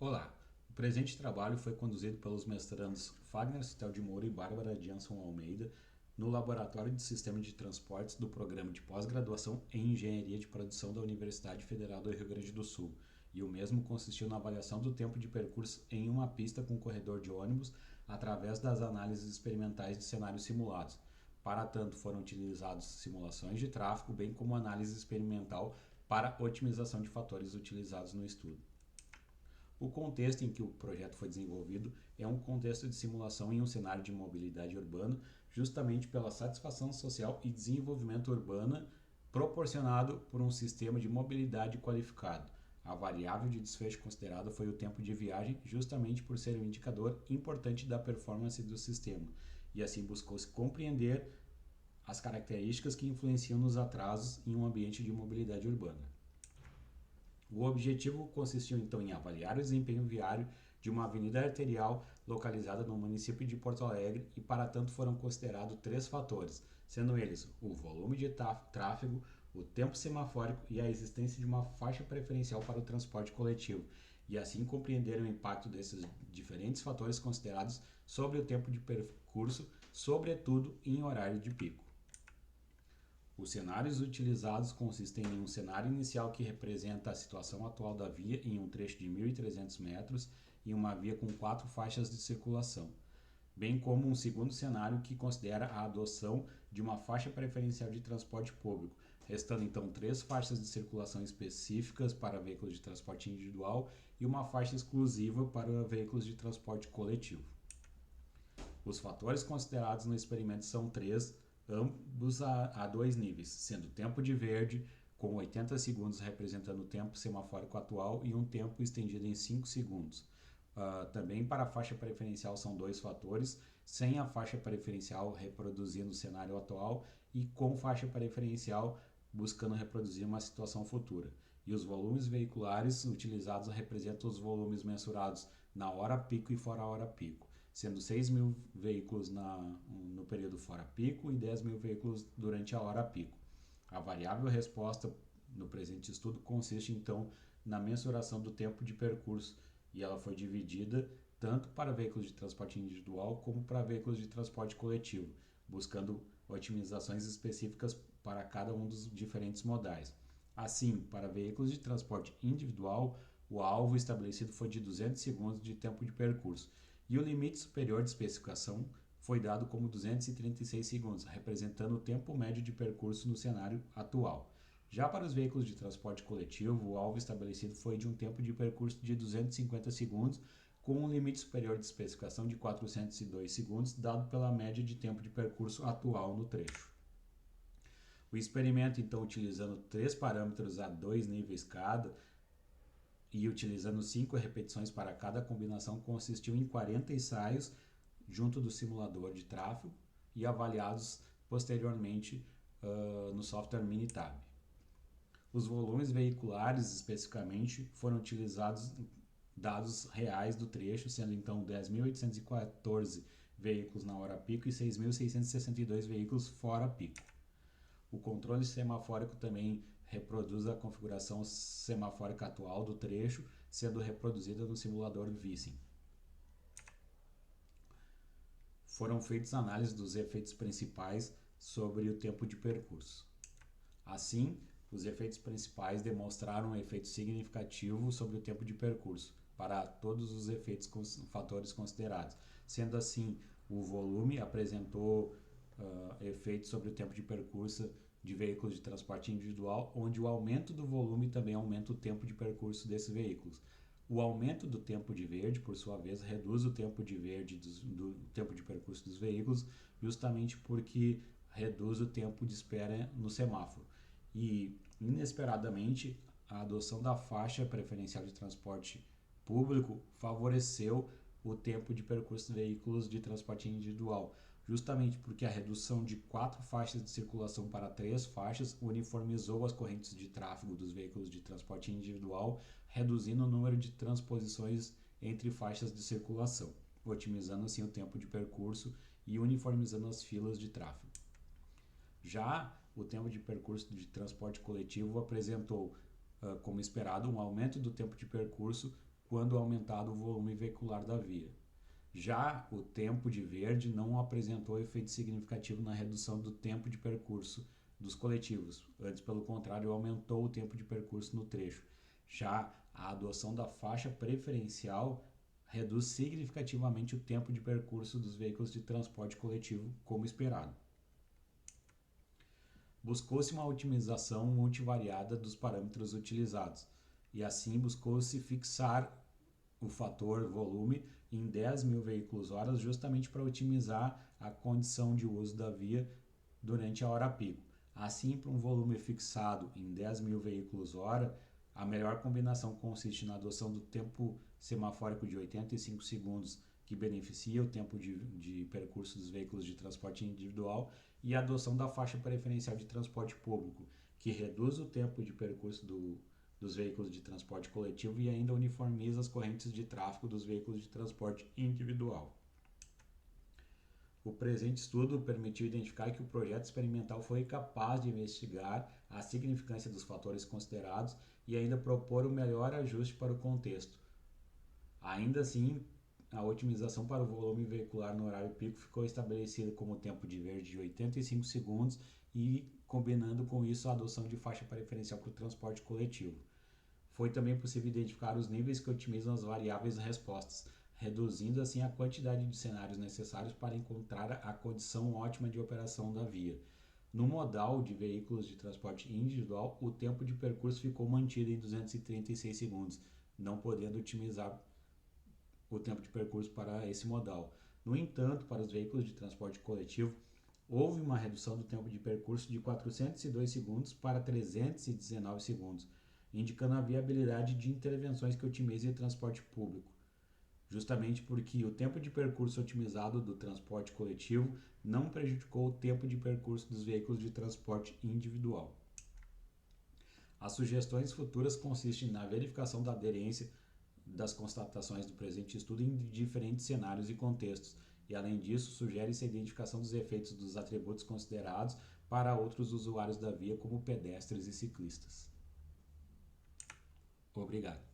Olá, o presente trabalho foi conduzido pelos mestrandos Fagner Citel de Moura e Bárbara Jansson Almeida no Laboratório de Sistema de Transportes do Programa de Pós-Graduação em Engenharia de Produção da Universidade Federal do Rio Grande do Sul, e o mesmo consistiu na avaliação do tempo de percurso em uma pista com corredor de ônibus através das análises experimentais de cenários simulados. Para tanto, foram utilizados simulações de tráfego, bem como análise experimental para otimização de fatores utilizados no estudo. O contexto em que o projeto foi desenvolvido é um contexto de simulação em um cenário de mobilidade urbana, justamente pela satisfação social e desenvolvimento urbana proporcionado por um sistema de mobilidade qualificado. A variável de desfecho considerada foi o tempo de viagem, justamente por ser um indicador importante da performance do sistema, e assim buscou-se compreender as características que influenciam nos atrasos em um ambiente de mobilidade urbana. O objetivo consistiu então em avaliar o desempenho viário de uma avenida arterial localizada no município de Porto Alegre e para tanto foram considerados três fatores, sendo eles o volume de tráfego, o tempo semafórico e a existência de uma faixa preferencial para o transporte coletivo, e assim compreender o impacto desses diferentes fatores considerados sobre o tempo de percurso, sobretudo em horário de pico. Os cenários utilizados consistem em um cenário inicial que representa a situação atual da via em um trecho de 1.300 metros e uma via com 4 faixas de circulação, bem como um segundo cenário que considera a adoção de uma faixa preferencial de transporte público, restando então 3 faixas de circulação específicas para veículos de transporte individual e uma faixa exclusiva para veículos de transporte coletivo. Os fatores considerados no experimento são três, ambos a dois níveis, sendo o tempo de verde, com 80 segundos representando o tempo semafórico atual e um tempo estendido em 5 segundos. Também para a faixa preferencial são dois fatores, sem a faixa preferencial reproduzindo o cenário atual e com faixa preferencial buscando reproduzir uma situação futura. E os volumes veiculares utilizados representam os volumes mensurados na hora pico e fora hora pico, sendo 6.000 veículos no período fora pico e 10.000 veículos durante a hora pico. A variável resposta no presente estudo consiste então na mensuração do tempo de percurso, e ela foi dividida tanto para veículos de transporte individual como para veículos de transporte coletivo, buscando otimizações específicas para cada um dos diferentes modais. Assim, para veículos de transporte individual, o alvo estabelecido foi de 200 segundos de tempo de percurso, e o limite superior de especificação foi dado como 236 segundos, representando o tempo médio de percurso no cenário atual. Já para os veículos de transporte coletivo, o alvo estabelecido foi de um tempo de percurso de 250 segundos, com um limite superior de especificação de 402 segundos, dado pela média de tempo de percurso atual no trecho. O experimento, então, utilizando 3 parâmetros a 2 níveis cada e utilizando 5 repetições para cada combinação, consistiu em 40 ensaios junto do simulador de tráfego e avaliados posteriormente no software Minitab. Os volumes veiculares, especificamente, foram utilizados dados reais do trecho, sendo então 10.814 veículos na hora pico e 6.662 veículos fora pico. O controle semafórico também reproduz a configuração semafórica atual do trecho, sendo reproduzida no simulador Vissim. Foram feitas análises dos efeitos principais sobre o tempo de percurso. Assim, os efeitos principais demonstraram um efeito significativo sobre o tempo de percurso para todos os fatores considerados. Sendo assim, o volume apresentou efeitos sobre o tempo de percurso de veículos de transporte individual, onde o aumento do volume também aumenta o tempo de percurso desses veículos. O aumento do tempo de verde, por sua vez, reduz o tempo de verde do tempo de percurso dos veículos, justamente porque reduz o tempo de espera no semáforo. E, inesperadamente, a adoção da faixa preferencial de transporte público favoreceu o tempo de percurso de veículos de transporte individual, justamente porque a redução de 4 faixas de circulação para 3 faixas uniformizou as correntes de tráfego dos veículos de transporte individual, reduzindo o número de transposições entre faixas de circulação, otimizando assim o tempo de percurso e uniformizando as filas de tráfego. Já o tempo de percurso de transporte coletivo apresentou, como esperado, um aumento do tempo de percurso quando aumentado o volume veicular da via. Já o tempo de verde não apresentou efeito significativo na redução do tempo de percurso dos coletivos, antes, pelo contrário, aumentou o tempo de percurso no trecho. Já a adoção da faixa preferencial reduz significativamente o tempo de percurso dos veículos de transporte coletivo, como esperado. Buscou-se uma otimização multivariada dos parâmetros utilizados, e assim buscou-se fixar o fator volume em 10.000 veículos hora, justamente para otimizar a condição de uso da via durante a hora pico. Assim, para um volume fixado em 10.000 veículos hora, a melhor combinação consiste na adoção do tempo semafórico de 85 segundos, que beneficia o tempo de percurso dos veículos de transporte individual, e a adoção da faixa preferencial de transporte público, que reduz o tempo de percurso dos veículos de transporte coletivo e ainda uniformiza as correntes de tráfego dos veículos de transporte individual. O presente estudo permitiu identificar que o projeto experimental foi capaz de investigar a significância dos fatores considerados e ainda propor o melhor ajuste para o contexto. Ainda assim, a otimização para o volume veicular no horário pico ficou estabelecida como tempo de verde de 85 segundos e combinando com isso a adoção de faixa preferencial para o transporte coletivo. Foi também possível identificar os níveis que otimizam as variáveis respostas, reduzindo assim a quantidade de cenários necessários para encontrar a condição ótima de operação da via. No modal de veículos de transporte individual, o tempo de percurso ficou mantido em 236 segundos, não podendo otimizar o tempo de percurso para esse modal. No entanto, para os veículos de transporte coletivo, houve uma redução do tempo de percurso de 402 segundos para 319 segundos, indicando a viabilidade de intervenções que otimizem o transporte público, justamente porque o tempo de percurso otimizado do transporte coletivo não prejudicou o tempo de percurso dos veículos de transporte individual. As sugestões futuras consistem na verificação da aderência das constatações do presente estudo em diferentes cenários e contextos, e além disso, sugere-se a identificação dos efeitos dos atributos considerados para outros usuários da via, como pedestres e ciclistas. Obrigado.